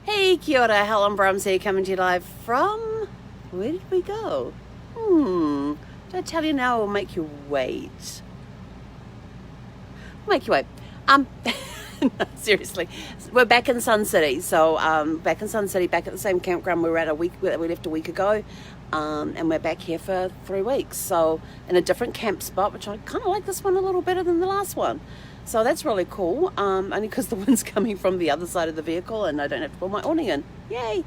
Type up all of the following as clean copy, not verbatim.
Hey, kia ora, Helen Brahms here, coming to you live from... Where did we go? Did I tell you now or make you wait? Make you wait. No, seriously. We're back in Sun City. So, back in Sun City, back at the same campground we were at we left a week ago. And we're back here for 3 weeks. So, in a different camp spot, which I kind of like this one a little better than the last one. So that's really cool, only because the wind's coming from the other side of the vehicle and I don't have to pull my awning in. Yay!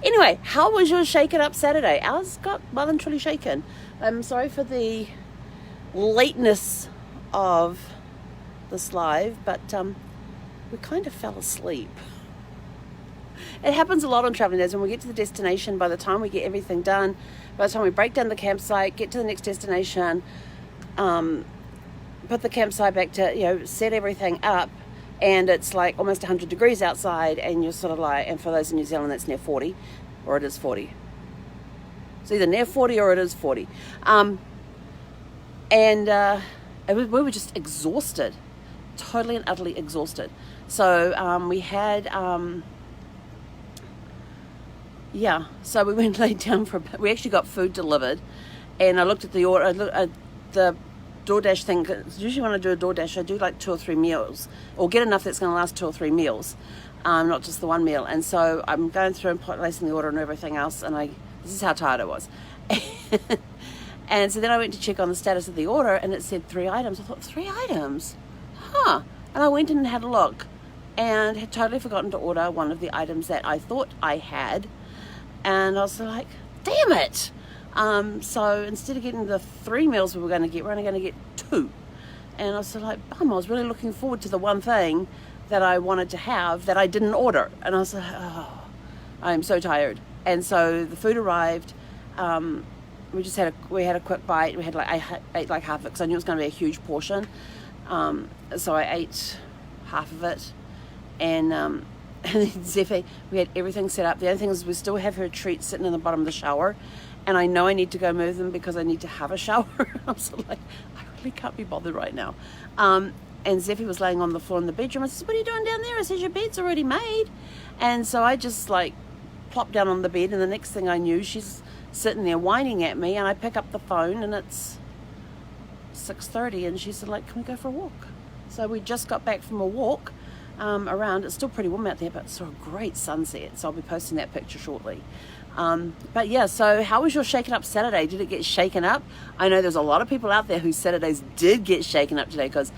Anyway, how was your Shake It Up Saturday? Ours got well and truly shaken. I'm sorry for the lateness of this live, but we kind of fell asleep. It happens a lot on traveling days. When we get to the destination, by the time we get everything done, by the time we break down the campsite, get to the next destination, put the campsite back to, set everything up, and it's like almost 100 degrees outside, and you're sort of like, and for those in New Zealand, that's near 40, or it is 40. It's either near 40 or it is 40. We were just exhausted, totally and utterly exhausted. So we had, so we went and laid down for a bit. We actually got food delivered, and I looked at the order, the DoorDash thing. Usually when I do a DoorDash, I do like 2 or 3 meals, or get enough that's going to last 2 or 3 meals, not just the one meal. And so I'm going through and placing the order and everything else, and this is how tired I was. And so then I went to check on the status of the order, and it said 3 items. I thought, 3 items? Huh. And I went in and had a look, and had totally forgotten to order one of the items that I thought I had. And I was like, damn it! So instead of getting the 3 meals we were going to get, we're only going to get 2. And I was like, I was really looking forward to the one thing that I wanted to have that I didn't order. And I was like, I'm so tired. And so the food arrived. We had a quick bite. I ate like half of it because I knew it was going to be a huge portion. So I ate half of it. And then Zephy, we had everything set up. The only thing is we still have her treats sitting in the bottom of the shower. And I know I need to go move them because I need to have a shower. I'm sort of like, I really can't be bothered right now. And Zephy was laying on the floor in the bedroom. I said, what are you doing down there? I said, your bed's already made. And so I just plopped down on the bed, and the next thing I knew, she's sitting there whining at me, and I pick up the phone, and it's 6:30, and she's like, can we go for a walk? So we just got back from a walk around. It's still pretty warm out there, but it's a great sunset. So I'll be posting that picture shortly. But yeah, so how was your Shake It Up Saturday? Did it get shaken up? I know there's a lot of people out there whose Saturdays did get shaken up today, because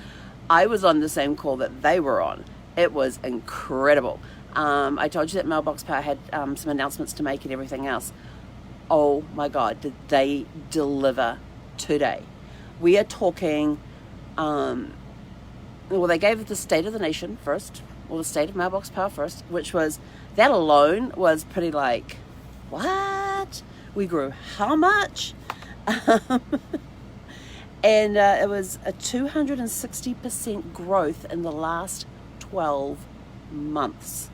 I was on the same call that they were on. It was incredible. I told you that Mailbox Power had some announcements to make and everything else. Oh my God, did they deliver today? We are talking, they gave the State of the Nation first, or the State of Mailbox Power first, which was, that alone was pretty like, what? We grew how much? And it was a 260% growth in the last 12 months.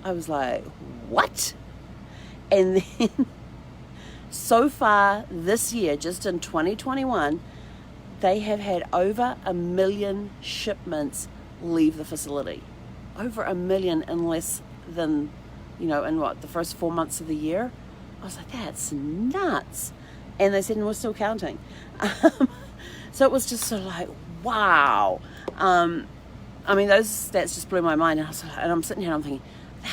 I was like, what? And then so far this year, just in 2021, they have had over 1 million shipments leave the facility. Over 1 million in less than, in the first 4 months of the year. I was like, that's nuts. And they said, and we're still counting. So it was just sort of like, wow. Those stats just blew my mind. And I'm sitting here and I'm thinking,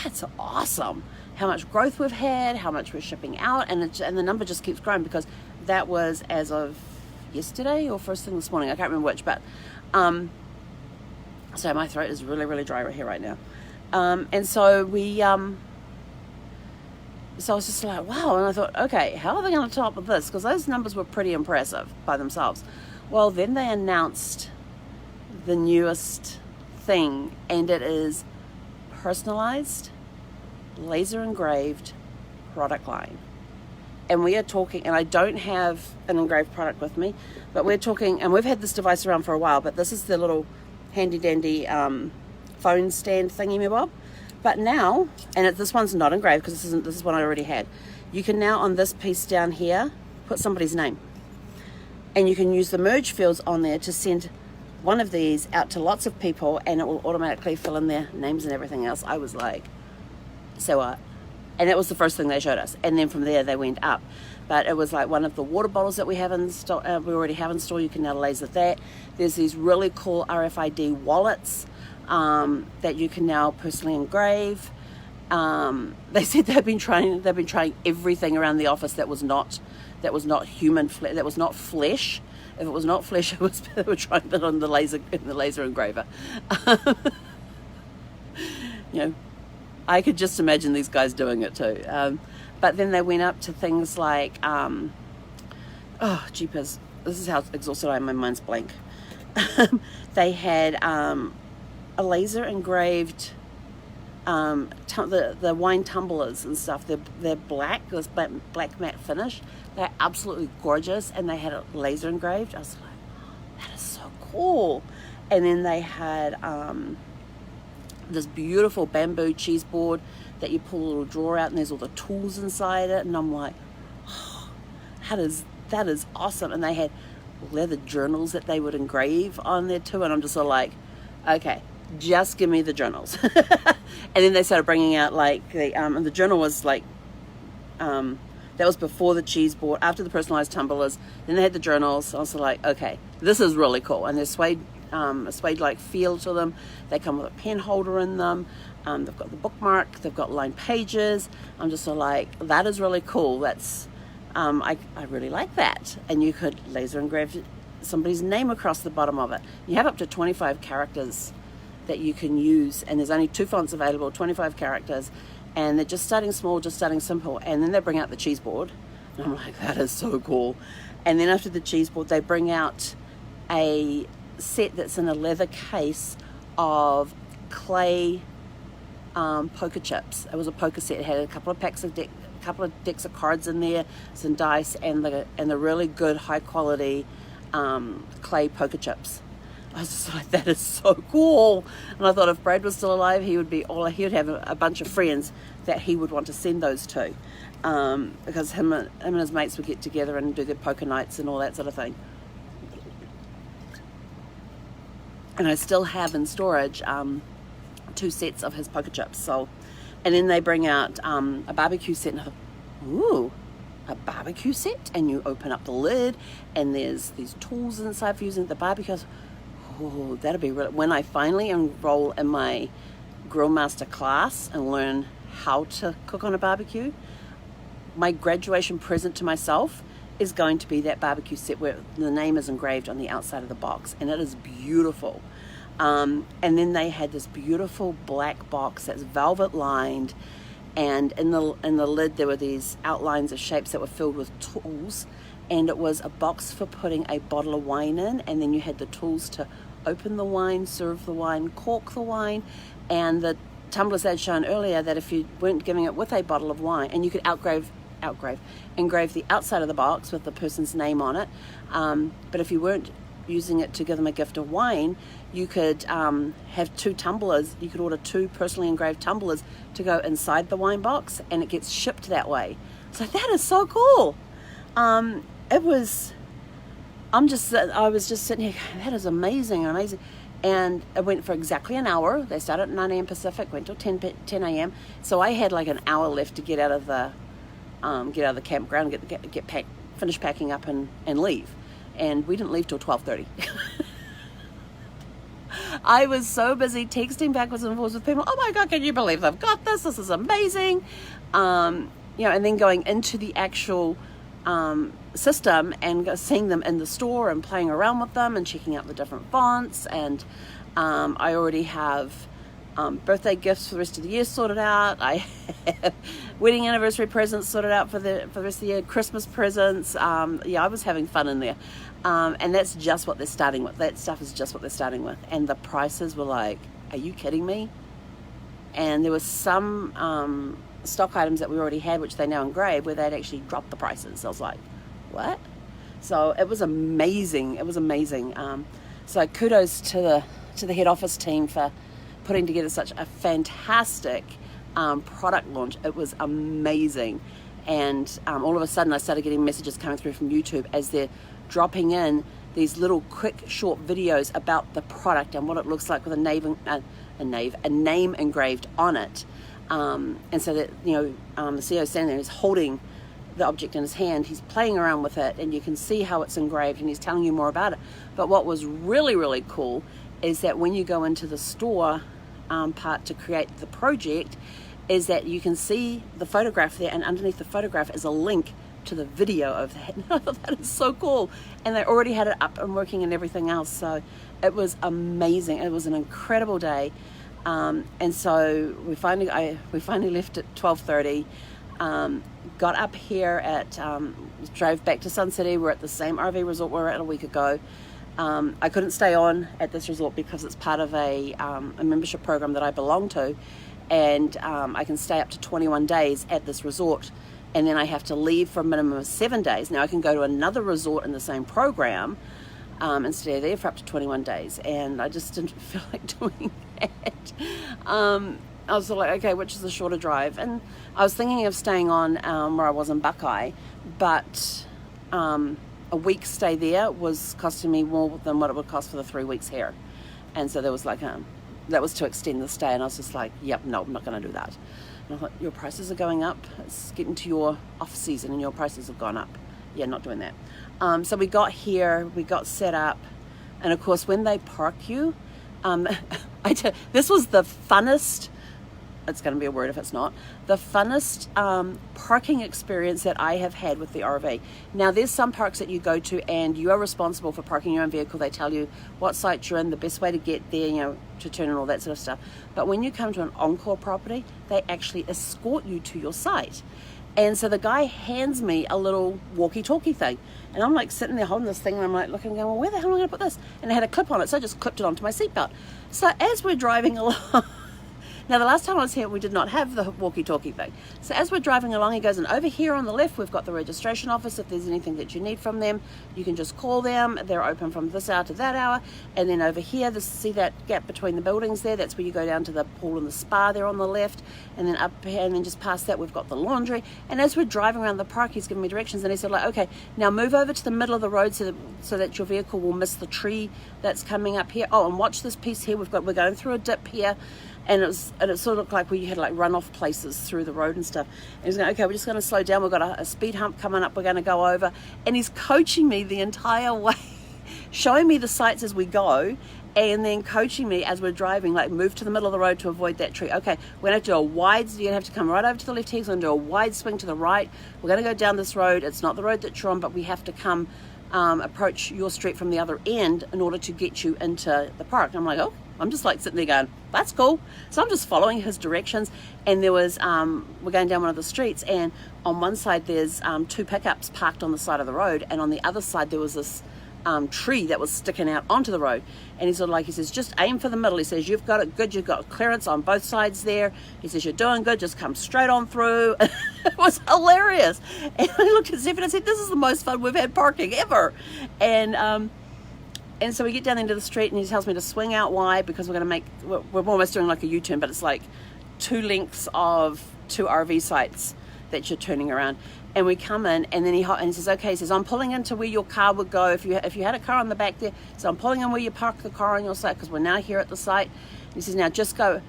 that's awesome. How much growth we've had, how much we're shipping out. And the number just keeps growing, because that was as of yesterday or first thing this morning. I can't remember which, but so my throat is really, really dry right here right now. And so so I was just like, wow. And I thought, okay, how are they going to top of this? Because those numbers were pretty impressive by themselves. Well, then they announced the newest thing, and it is personalized, laser engraved product line. And we are talking, and I don't have an engraved product with me, but we're talking, and we've had this device around for a while, but this is the little handy dandy phone stand thingy me bob. But now, and this one's not engraved because this is one I already had. You can now, on this piece down here, put somebody's name. And you can use the merge fields on there to send one of these out to lots of people, and it will automatically fill in their names and everything else. I was like, So, and that was the first thing they showed us. And then from there they went up. But it was like one of the water bottles that we have in store, we already have in store. You can now laser that. There's these really cool RFID wallets that you can now personally engrave. They said they've been trying everything around the office that was not human, that was not flesh. If it was not flesh, they were trying it on the laser engraver. I could just imagine these guys doing it too. But then they went up to things like, oh, jeepers, this is how exhausted I am, my mind's blank. They had a laser engraved the wine tumblers and stuff. They're black, this black matte finish. They're absolutely gorgeous, and they had it laser engraved. I was like, that is so cool. And then they had this beautiful bamboo cheese board that you pull a little drawer out, and there's all the tools inside it, and I'm like, oh, that is awesome. And they had leather journals that they would engrave on there too, and I'm just sort of like, okay, just give me the journals. And then they started bringing out like and the journal was like that was before the cheese board, after the personalized tumblers. Then they had the journals. I was like, okay, this is really cool. And there's a suede like feel to them. They come with a pen holder in them. They've got the bookmark, they've got lined pages. I'm just sort of like, that is really cool. That's I really like that. And you could laser engrave somebody's name across the bottom of it. You have up to 25 characters that you can use, and there's only 2 fonts available, 25 characters, and they're just starting small, just starting simple. And then they bring out the cheese board, and I'm like, that is so cool. And then after the cheese board, they bring out a set that's in a leather case of clay poker chips. It was a poker set. It had a couple of decks of cards in there, some dice, and the really good high quality clay poker chips. I was just like, that is so cool. And I thought if Brad was still alive, he would have a bunch of friends that he would want to send those to, because him and his mates would get together and do their poker nights and all that sort of thing. And I still have in storage 2 sets of his poker chips. So, and then they bring out a barbecue set, and I thought, ooh, a barbecue set, and you open up the lid, and there's these tools inside for using the barbecue. Oh, that'll be really, when I finally enroll in my grill master class and learn how to cook on a barbecue, my graduation present to myself is going to be that barbecue set where the name is engraved on the outside of the box, and it is beautiful. And then they had this beautiful black box that's velvet lined, and in the lid there were these outlines of shapes that were filled with tools, and it was a box for putting a bottle of wine in, and then you had the tools to open the wine, serve the wine, cork the wine, and the tumblers I'd shown earlier that if you weren't giving it with a bottle of wine, and you could engrave the outside of the box with the person's name on it, but if you weren't using it to give them a gift of wine, you could have 2 tumblers. You could order 2 personally engraved tumblers to go inside the wine box, and it gets shipped that way. So that is so cool. I was just sitting here going, that is amazing. And it went for exactly an hour. They started at 9 a.m. Pacific, went till 10 a.m. So I had like an hour left to get out of the campground, finish packing up and leave. And we didn't leave till 12:30. I was so busy texting backwards and forwards with people. Oh my God, can you believe they've got this? This is amazing. And then going into the actual system and seeing them in the store and playing around with them and checking out the different fonts. And I already have birthday gifts for the rest of the year sorted out. I have wedding anniversary presents sorted out for the rest of the year, Christmas presents. I was having fun in there. And that's just what they're starting with. That stuff is just what they're starting with. And the prices were like, are you kidding me? And there was some stock items that we already had, which they now engrave, where they'd actually dropped the prices. I was like, what? So it was amazing. It was amazing. So kudos to the head office team for putting together such a fantastic product launch. It was amazing. And all of a sudden I started getting messages coming through from YouTube as they're dropping in these little quick short videos about the product and what it looks like with a name engraved on it. And so that, the CEO standing there is holding the object in his hand, he's playing around with it, and you can see how it's engraved, and he's telling you more about it. But what was really, really cool is that when you go into the store part to create the project, is that you can see the photograph there, and underneath the photograph is a link to the video of that. And I thought that is so cool. And they already had it up and working and everything else. So it was amazing. It was an incredible day. And so we finally left at 12:30. Got up here at, drove back to Sun City. We're at the same RV resort we were at a week ago. I couldn't stay on at this resort because it's part of a membership program that I belong to, and I can stay up to 21 days at this resort, and then I have to leave for a minimum of 7 days. Now I can go to another resort in the same program and stay there for up to 21 days, and I just didn't feel like doing that. I was like, okay, which is the shorter drive? And I was thinking of staying on where I was in Buckeye, but a week stay there was costing me more than what it would cost for the 3 weeks here. And so there was like, that was to extend the stay. And I was just like, yep, no, I'm not going to do that. And I thought, your prices are going up. It's getting to your off season and your prices have gone up. Yeah, not doing that. So we got here, we got set up. And of course, when they park you, this was the funnest, it's going to be a word if it's not, the funnest parking experience that I have had with the RV. Now there's some parks that you go to and you are responsible for parking your own vehicle. They tell you what site you're in, the best way to get there, to turn and all that sort of stuff. But when you come to an Encore property, they actually escort you to your site. And so the guy hands me a little walkie-talkie thing. And I'm like sitting there holding this thing, and I'm like looking and going, well, where the hell am I going to put this? And it had a clip on it, so I just clipped it onto my seatbelt. So as we're driving along, now the last time I was here, we did not have the walkie-talkie thing. So as we're driving along, he goes, and over here on the left, we've got the registration office. If there's anything that you need from them, you can just call them. They're open from this hour to that hour. And then over here, see that gap between the buildings there? That's where you go down to the pool and the spa there on the left. And then up here, and then just past that, we've got the laundry. And as we're driving around the park, he's giving me directions, and he said, like, okay, now move over to the middle of the road so that your vehicle will miss the tree that's coming up here. Oh, and watch this piece here. We're going through a dip here. And it sort of looked like where you had like runoff places through the road and stuff. And he's going, okay, we're just going to slow down. We've got a speed hump coming up. We're going to go over. And he's coaching me the entire way, showing me the sights as we go, and then coaching me as we're driving, like move to the middle of the road to avoid that tree. Okay, we're going to have to do a wide, you're going to have to come right over to the left here. So we're going to do a wide swing to the right. We're going to go down this road. It's not the road that you're on, but we have to come approach your street from the other end in order to get you into the park. And I'm like, oh, I'm just like sitting there going, that's cool. So I'm just following his directions, and there was, we're going down one of the streets, and on one side there's 2 pickups parked on the side of the road, and on the other side there was this tree that was sticking out onto the road. And he's sort of like, he says, just aim for the middle. He says, you've got it good, you've got clearance on both sides there. He says, you're doing good, just come straight on through. It was hilarious. And I looked at Zeph and I said, this is the most fun we've had parking ever. And so we get down into the street, and he tells me to swing out wide because we're almost doing like a U-turn, but it's like 2 lengths of 2 RV sites that you're turning around. And we come in, and then he says, okay, he says, I'm pulling into where your car would go. If you had a car on the back there, so I'm pulling in where you park the car on your site, because we're now here at the site. And he says, now just go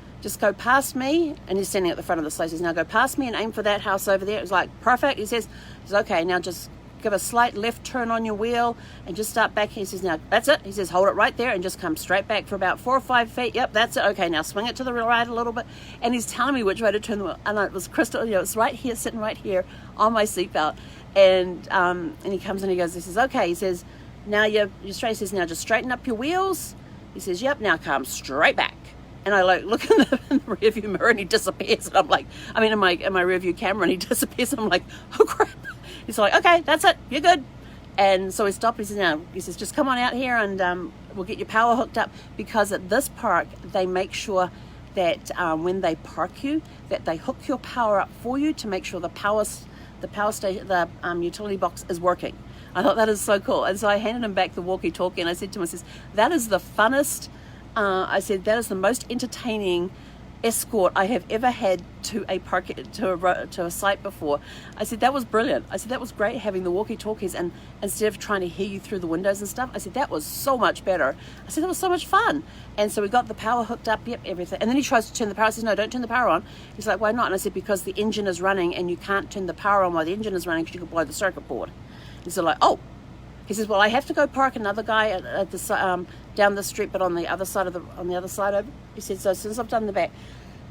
past me. And he's standing at the front of the site. He says, now go past me and aim for that house over there. It was like, perfect. He says, okay, now just give a slight left turn on your wheel and just start back. He says, now that's it. He says, hold it right there and just come straight back for about 4 or 5 feet. Yep, that's it. Okay, now swing it to the right a little bit. And he's telling me which way to turn the wheel. And it was crystal, it's right here, sitting right here on my seatbelt. And he comes and he goes, he says, okay. He says, now you're straight. He says, now just straighten up your wheels. He says, yep, now come straight back. And I like look in the rearview mirror, and he disappears. And I'm like, in my rearview camera, and he disappears. And I'm like, oh crap. He's like, okay, that's it, you're good. And so he stopped. He says, just come on out here, and we'll get your power hooked up. Because at this park, they make sure that when they park you, that they hook your power up for you to make sure the power station, the utility box is working. I thought that is so cool. And so I handed him back the walkie-talkie, and I said to him, I said, that is the funnest. I said, that is the most entertaining escort I have ever had to a site before. I said, that was brilliant. I said, that was great having the walkie-talkies, and instead of trying to hear you through the windows and stuff, I said, that was so much better. I said, that was so much fun. And so we got the power hooked up, yep, everything. And then he tries to turn the power. I says, no, don't turn the power on. He's like, why not? And I said, because the engine is running and you can't turn the power on while the engine is running because you could blow the circuit board. And so like, oh. He says, well, I have to go park another guy at the down the street, but on the other side over. He said, so since I've done the back,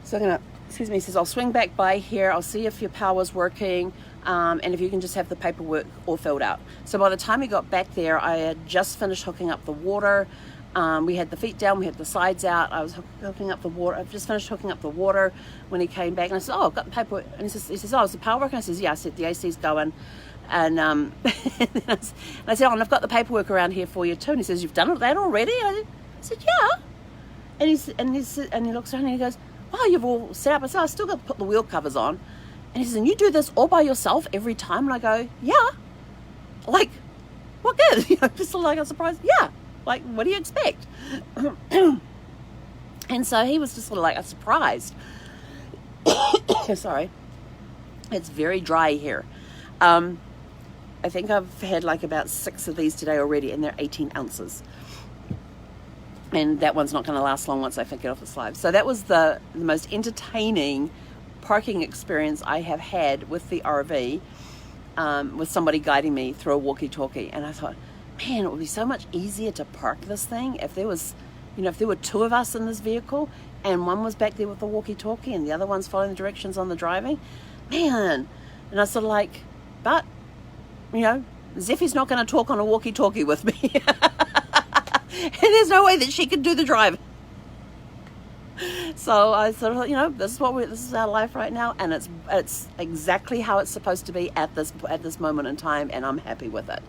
so I'm gonna, he says, I'll swing back by here. I'll see if your power's working, and if you can just have the paperwork all filled out. So by the time he got back there, I had just finished hooking up the water. We had the feet down, we had the sides out. I was hooking up the water. I've just finished hooking up the water when he came back, and I said, oh, I've got the paperwork. And he says, oh, is the power working? I says, yeah. I said, the AC's going. And, and I said, oh, and I've got the paperwork around here for you too. And he says, you've done that already? I said, yeah. And he looks around and he goes, oh, you've all set up. I said, I still got to put the wheel covers on. And he says, and you do this all by yourself every time? And I go, yeah. Like, what good? Just like a surprise. Yeah. Like, what do you expect? And so he was just sort of like surprised. Sorry. It's very dry here. I think I've had like about 6 of these today already, and they're 18 ounces. And that one's not going to last long once I get off the slide. So that was the most entertaining parking experience I have had with the RV, with somebody guiding me through a walkie-talkie. And I thought, man, it would be so much easier to park this thing if there was, if there were 2 of us in this vehicle and one was back there with the walkie-talkie and the other one's following the directions on the driving. Man. And I was sort of like, but, Zeffie's not going to talk on a walkie-talkie with me. And there's no way that she could do the drive. So I sort of, this is our life right now, and it's exactly how it's supposed to be at this moment in time, and I'm happy with it.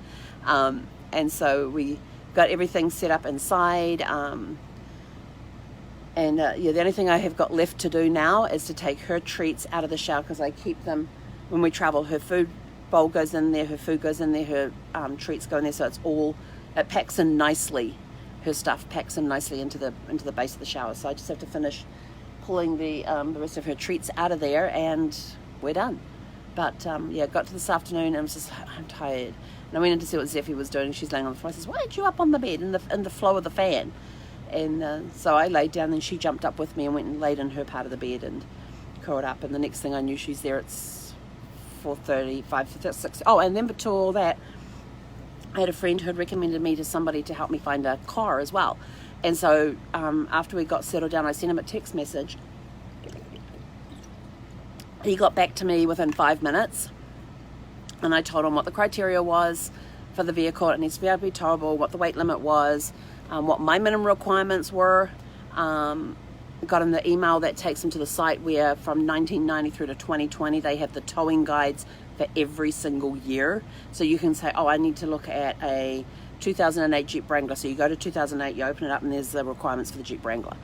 And so we got everything set up inside. The only thing I have got left to do now is to take her treats out of the shower, because I keep them when we travel. Her food bowl goes in there, her food goes in there, her treats go in there, so it packs in nicely. Her stuff packs in nicely into the base of the shower. So I just have to finish pulling the rest of her treats out of there, and we're done. But got to this afternoon and I'm tired. And I went in to see what Zeffie was doing. She's laying on the floor. I says, why aren't you up on the bed in the flow of the fan? And so I laid down, and she jumped up with me and went and laid in her part of the bed and curled up. And the next thing I knew, she's there. It's 4:30, 5:30, 6. Oh, and then before all that, I had a friend who had recommended me to somebody to help me find a car as well. And so after we got settled down, I sent him a text message. He got back to me within 5 minutes, and I told him what the criteria was for the vehicle. It needs to be able to be towable, what the weight limit was, what my minimum requirements were. Got him the email that takes him to the site where from 1990 through to 2020 they have the towing guides for every single year. So you can say, oh, I need to look at a 2008 Jeep Wrangler. So you go to 2008, you open it up, and there's the requirements for the Jeep Wrangler.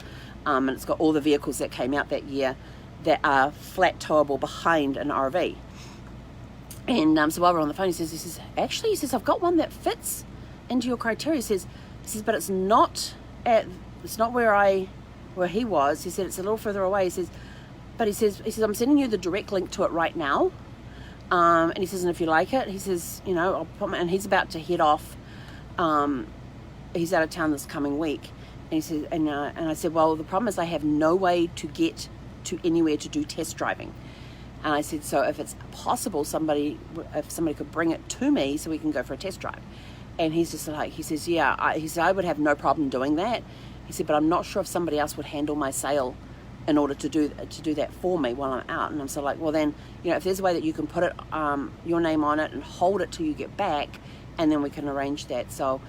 And it's got all the vehicles that came out that year that are flat towable behind an RV. And so while we're on the phone, he says, I've got one that fits into your criteria. He says, but it's not where he was. He said, it's a little further away. He says, I'm sending you the direct link to it right now. And he says, and if you like it, he says, I'll put and he's about to head off. He's out of town this coming week. And he says, and I said, well, the problem is I have no way to get to anywhere to do test driving. And I said, so if it's possible, if somebody could bring it to me so we can go for a test drive. And he's just like, he says, I would have no problem doing that. He said, but I'm not sure if somebody else would handle my sale in order to do that for me while I'm out. And I'm sort of like, well then, if there's a way that you can put it, your name on it and hold it till you get back, and then we can arrange that. So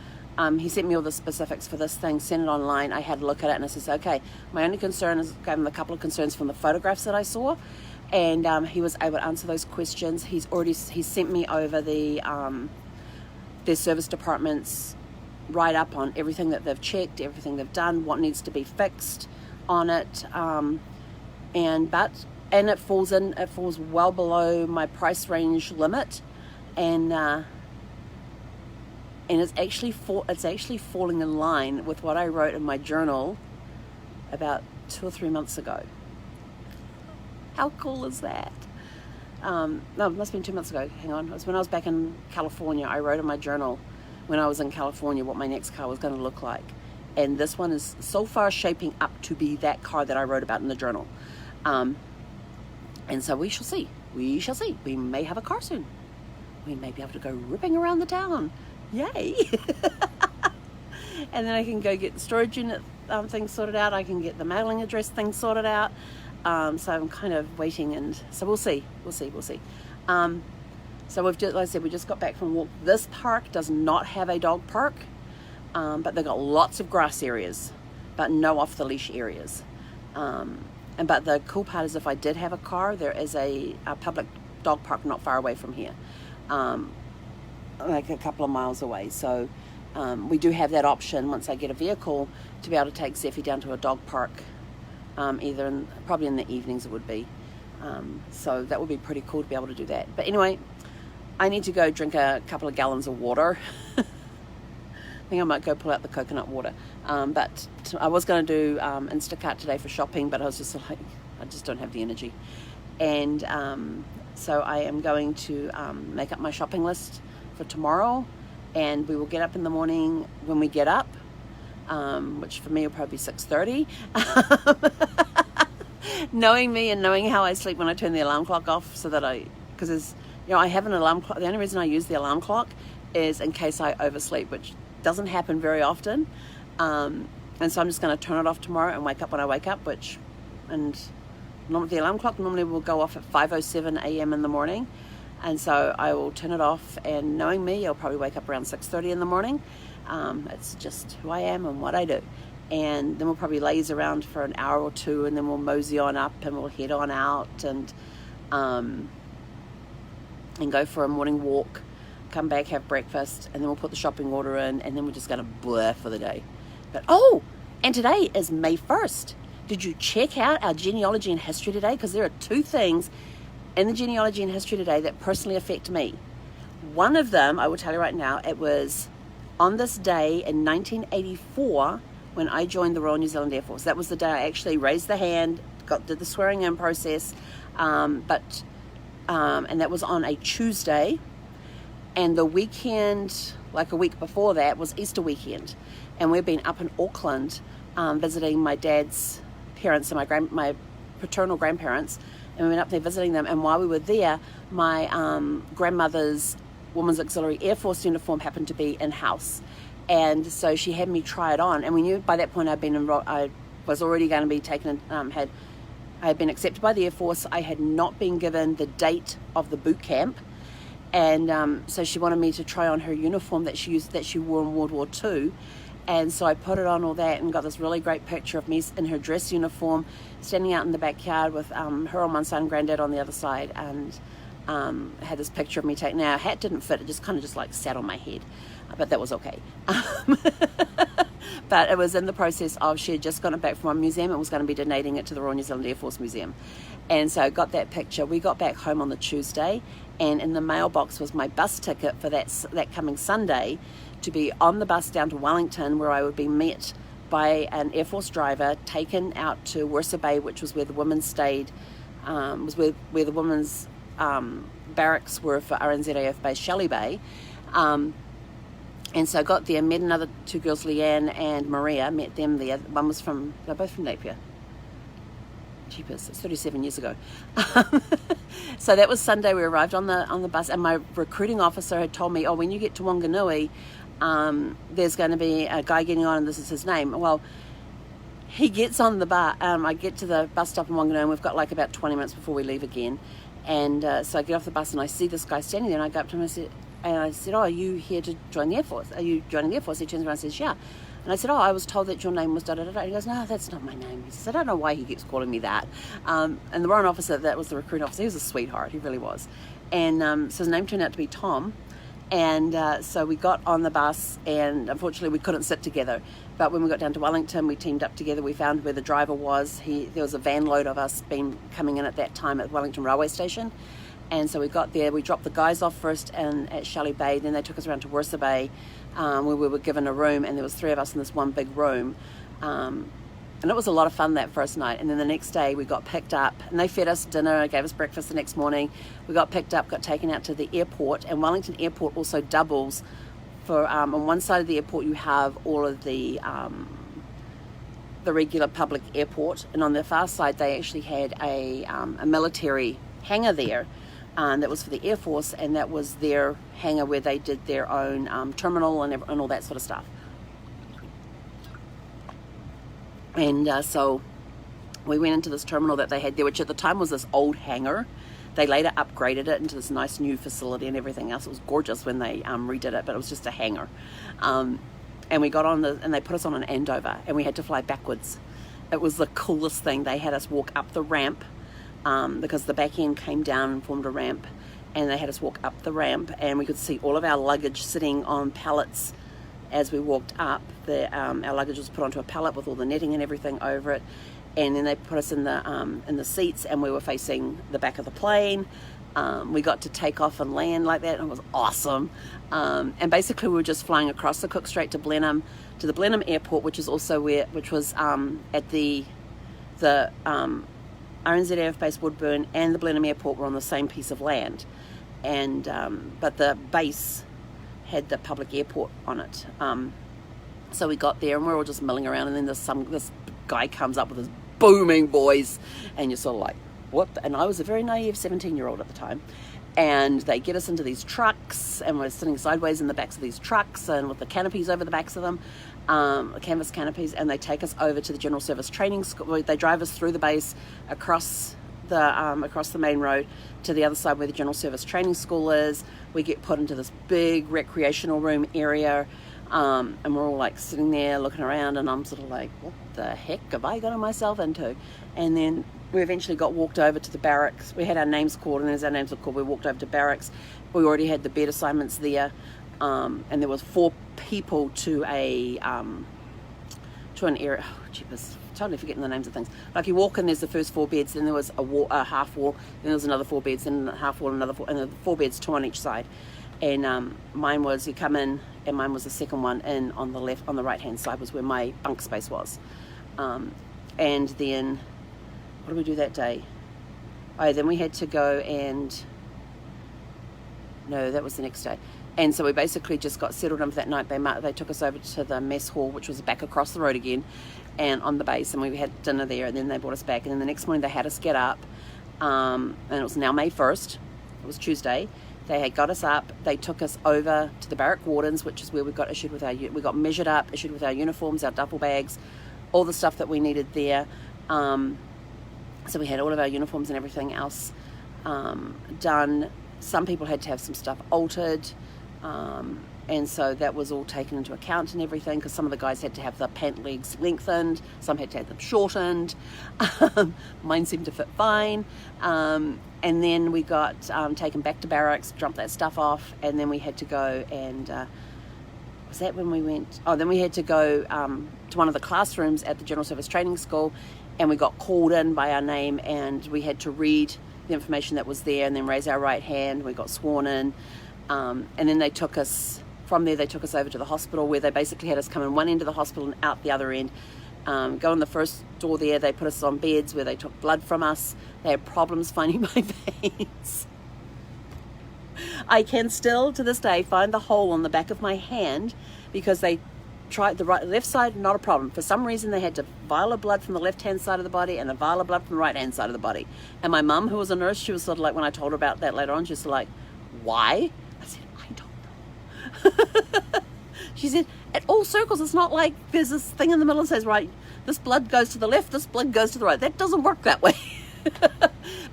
he sent me all the specifics for this thing, sent it online. I had a look at it, and I says, okay, my only concern is, gave him a couple of concerns from the photographs that I saw, and he was able to answer those questions. He's sent me over their service department's write up on everything that they've checked, everything they've done, what needs to be fixed on it, and it falls well below my price range limit, and it's actually falling in line with what I wrote in my journal about 2 or 3 months ago. How cool is that? No, it must have been 2 months ago. Hang on. It was when I was back in California. I wrote in my journal when I was in California what my next car was going to look like. And this one is so far shaping up to be that car that I wrote about in the journal. And so we shall see. We shall see. We may have a car soon. We may be able to go ripping around the town. Yay! And then I can go get the storage unit thing sorted out. I can get the mailing address thing sorted out. So I'm kind of waiting, and so we'll see. So we've just, like I said, we just got back from a walk. This park does not have a dog park, but they've got lots of grass areas, but no off the leash areas. But the cool part is, if I did have a car, there is a public dog park not far away from here, like a couple of miles away. So we do have that option once I get a vehicle to be able to take Zeffie down to a dog park, probably in the evenings it would be. So that would be pretty cool to be able to do that. But anyway, I need to go drink a couple of gallons of water. I think I might go pull out the coconut water. But I was going to do Instacart today for shopping, but I was just like, I just don't have the energy. And so I am going to make up my shopping list for tomorrow, and we will get up in the morning when we get up, which for me will probably be 6:30. Knowing me and knowing how I sleep when I turn the alarm clock off, so that because I have an alarm clock. The only reason I use the alarm clock is in case I oversleep, which doesn't happen very often. And so I'm just going to turn it off tomorrow and wake up when I wake up, and normally the alarm clock normally will go off at 5:07 a.m. in the morning. And so I will turn it off, and knowing me, I'll probably wake up around 6:30 in the morning. It's just who I am and what I do. And then we'll probably laze around for an hour or two, and then we'll mosey on up and we'll head on out and go for a morning walk, come back, have breakfast, and then we'll put the shopping order in, and then we're just going to blur for the day. But and today is May 1st. Did you check out our genealogy and history today? Because there are two things in the genealogy and history today that personally affect me. One of them, I will tell you right now, it was on this day in 1984 when I joined the Royal New Zealand Air Force. That was the day I actually raised the hand, did the swearing in process, and that was on a Tuesday. And the weekend, like a week before that, was Easter weekend. And we've been up in Auckland visiting my dad's parents and my paternal grandparents. And we went up there visiting them. And while we were there, my grandmother's Women's Auxiliary Air Force uniform happened to be in-house. And so she had me try it on. And we knew by that point I was already going to be taken, I had been accepted by the Air Force. I had not been given the date of the boot camp. And so she wanted me to try on her uniform that she wore in World War II. And so I put it on all that and got this really great picture of me in her dress uniform, standing out in the backyard with her on one side and Granddad on the other side. And had this picture of me taken. Now, her hat didn't fit. It just kind of just like sat on my head. But that was okay. But it was in the process of, she had just gotten it back from one museum and was going to be donating it to the Royal New Zealand Air Force Museum. And so I got that picture. We got back home on the Tuesday, and in the mailbox was my bus ticket for that coming Sunday to be on the bus down to Wellington, where I would be met by an Air Force driver, taken out to Worcester Bay, which was where the women stayed, was where the women's barracks were for RNZAF base Shelley Bay. And so I got there, met another two girls, Leanne and Maria, met them there. One was they're both from Napier. Jeepers, it's 37 years ago. So that was Sunday. We arrived on the bus, and my recruiting officer had told me, when you get to Wanganui, there's going to be a guy getting on, and this is his name. Well, he gets on the bus. I get to the bus stop in Wanganui, and we've got like about 20 minutes before we leave again. And so I get off the bus, and I see this guy standing there, and I go up to him and I said, are you here to join the Air Force? Are you joining the Air Force? He turns around and says, yeah. And I said, I was told that your name was da-da-da-da. He goes, no, that's not my name. He says, I don't know why he keeps calling me that. And the warrant officer, that was the recruiting officer, he was a sweetheart, he really was. And so his name turned out to be Tom. And so we got on the bus, and unfortunately we couldn't sit together. But when we got down to Wellington, we teamed up together. We found where the driver was. There was a van load of us coming in at that time at Wellington railway station. And so we got there, we dropped the guys off first at Shelley Bay, then they took us around to Worcester Bay, where we were given a room, and there was three of us in this one big room. And it was a lot of fun that first night. And then the next day we got picked up, and they fed us dinner, gave us breakfast the next morning. We got picked up, got taken out to the airport, and Wellington Airport also doubles for, on one side of the airport you have all of the regular public airport, and on the far side they actually had a military hangar there that was for the Air Force, and that was their hangar where they did their own terminal and all that sort of stuff. And so we went into this terminal that they had there, which at the time was this old hangar. They later upgraded it into this nice new facility and everything else. It was gorgeous when they redid it, but it was just a hangar. And we got on and they put us on an Andover, and we had to fly backwards. It was the coolest thing. They had us walk up the ramp because the back end came down and formed a ramp, and they had us walk up the ramp, and we could see all of our luggage sitting on pallets. As we walked up, our luggage was put onto a pallet with all the netting and everything over it, and then they put us in the seats, and we were facing the back of the plane. We got to take off and land like that, and it was awesome. And basically, we were just flying across the Cook Strait to Blenheim, to the Blenheim Airport, which was at the RNZ Air Base Woodburn and the Blenheim Airport were on the same piece of land, and but the base had the public airport on it. So we got there and we were all just milling around, and then this guy comes up with his booming voice, and you're sort of like, what? And I was a very naive 17-year-old at the time, and they get us into these trucks, and we're sitting sideways in the backs of these trucks and with the canopies over the backs of them, the canvas canopies, and they take us over to the General Service Training School. They drive us through the base across the main road to the other side where the General Service Training School is. We get put into this big recreational room area, and we're all like sitting there looking around, and I'm sort of like, what the heck have I gotten myself into? And then we eventually got walked over to the barracks. We had our names called, and as our names were called, we walked over to barracks. We already had the bed assignments there, and there was 4 people to an area. Oh, jeepers, totally forgetting the names of things. Like you walk in, there's the first 4 beds, then there was a half wall, then there was another 4 beds, then a half wall, another 4, and the 4 beds, 2 on each side. And mine was, you come in, and mine was the second one in on the left, on the right hand side was where my bunk space was. And then, what did we do that day? Oh, then we had to go no, that was the next day. And so we basically just got settled in for that night. They took us over to the mess hall, which was back across the road again, and on the base, and we had dinner there, and then they brought us back. And then the next morning they had us get up, and it was now May 1st. It was Tuesday. They had got us up. They took us over to the barrack wardens, which is where we got measured up, issued with our uniforms, our duffel bags, all the stuff that we needed there. So we had all of our uniforms and everything else done. Some people had to have some stuff altered, and so that was all taken into account and everything, because some of the guys had to have the pant legs lengthened, some had to have them shortened. Mine seemed to fit fine. And then we got taken back to barracks, dropped that stuff off, and then we had to go and was that when we went? Oh, then we had to go to one of the classrooms at the General Service Training School, and we got called in by our name, and we had to read the information that was there and then raise our right hand. We got sworn in, and then they took us from there. They took us over to the hospital, where they basically had us come in one end of the hospital and out the other end. Go in the first door there. They put us on beds where they took blood from us. They had problems finding my veins. I can still to this day find the hole on the back of my hand, because they tried left side, not a problem. For some reason they had a vial of blood from the left hand side of the body and a vial of blood from the right hand side of the body. And my mum, who was a nurse, she was sort of like, when I told her about that later on, she was sort of like, why? I said, I don't know. She said, at all circles, it's not like there's this thing in the middle that says, right, this blood goes to the left, this blood goes to the right. That doesn't work that way.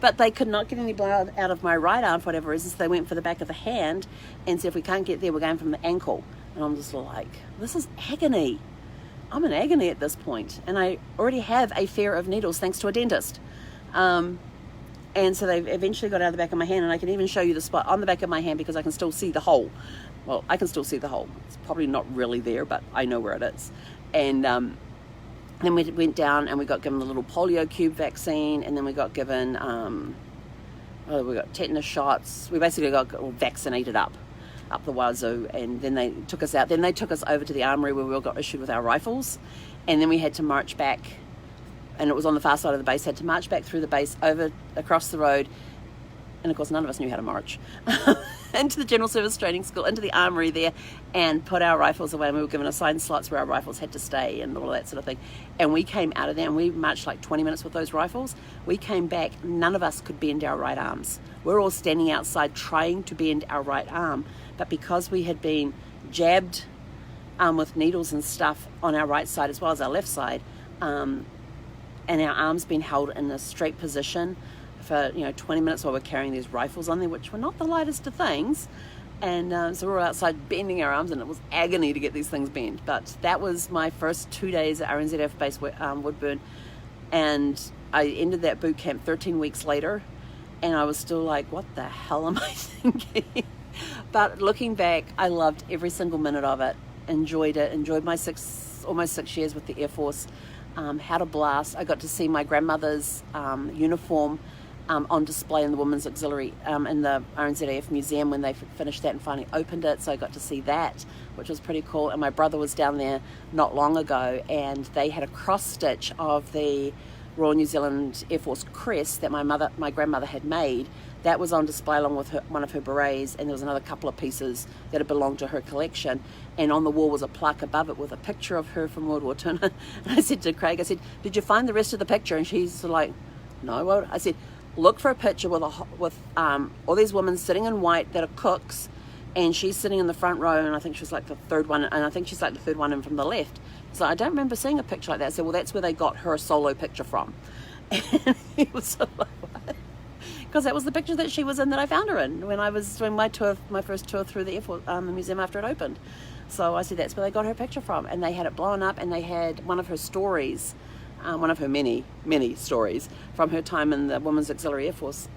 But they could not get any blood out of my right arm for whatever reason, so they went for the back of the hand and said, if we can't get there, we're going from the ankle. And I'm just like, this is agony. I'm in agony at this point, and I already have a fear of needles thanks to a dentist. And so they eventually got out of the back of my hand, and I can even show you the spot on the back of my hand because I can still see the hole. Well, I can still see the hole. It's probably not really there, but I know where it is. And then we went down and we got given the little polio cube vaccine, and then we got given, we got tetanus shots. We basically got vaccinated up the wazoo, and then they took us out. Then they took us over to the armory where we all got issued with our rifles, and then we had to march back and it was on the far side of the base, had to march back through the base, over across the road, and of course none of us knew how to march, into the General Service Training School, into the armory there, and put our rifles away, and we were given assigned slots where our rifles had to stay and all that sort of thing. And we came out of there, and we marched like 20 minutes with those rifles. We came back, none of us could bend our right arms. We're all standing outside trying to bend our right arm, but because we had been jabbed with needles and stuff on our right side as well as our left side, and our arms been held in a straight position for 20 minutes while we're carrying these rifles on there, which were not the lightest of things. And so we were outside bending our arms, and it was agony to get these things bent. But that was my first 2 days at RNZF base Woodburn, and I ended that boot camp 13 weeks later, and I was still like, what the hell am I thinking? But looking back, I loved every single minute of it, enjoyed it, enjoyed my almost 6 years with the Air Force. Had a blast. I got to see my grandmother's uniform on display in the Women's Auxiliary in the RNZAF Museum when they finished that and finally opened it, so I got to see that, which was pretty cool. And my brother was down there not long ago, and they had a cross stitch of the Royal New Zealand Air Force crest that my grandmother had made. That was on display along with one of her berets, and there was another couple of pieces that had belonged to her collection. And on the wall was a plaque above it with a picture of her from World War II. And I said to Craig, I said, did you find the rest of the picture? And she's like, no. Well, I said, look for a picture with all these women sitting in white that are cooks, and she's sitting in the front row, and I think she's like the third one, and I think she's like the third one in from the left. So I don't remember seeing a picture like that. I said, well, that's where they got her solo picture from. And he was sort of like, what? Because that was the picture that she was in that I found her in when I was doing my first tour through the airport, the museum after it opened. So I said, that's where they got her picture from. And they had it blown up, and they had one of her stories, one of her many, many stories from her time in the Women's Auxiliary Air Force,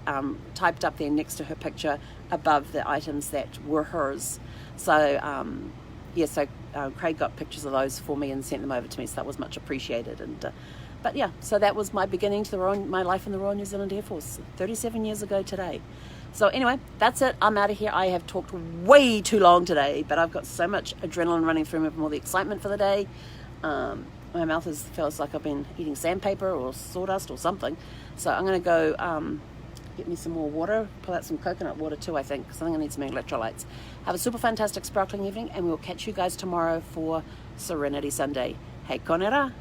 typed up there next to her picture above the items that were hers. So, Craig got pictures of those for me and sent them over to me, so that was much appreciated. And but yeah, so that was my beginning to my life in the Royal New Zealand Air Force 37 years ago today. So anyway, that's it. I'm out of here. I have talked way too long today, but I've got so much adrenaline running through me from all the excitement for the day. My mouth feels like I've been eating sandpaper or sawdust or something. So I'm going to go get me some more water, pull out some coconut water too, I think, because I think I need some electrolytes. Have a super fantastic sparkling evening, and we'll catch you guys tomorrow for Serenity Sunday. Hei konera!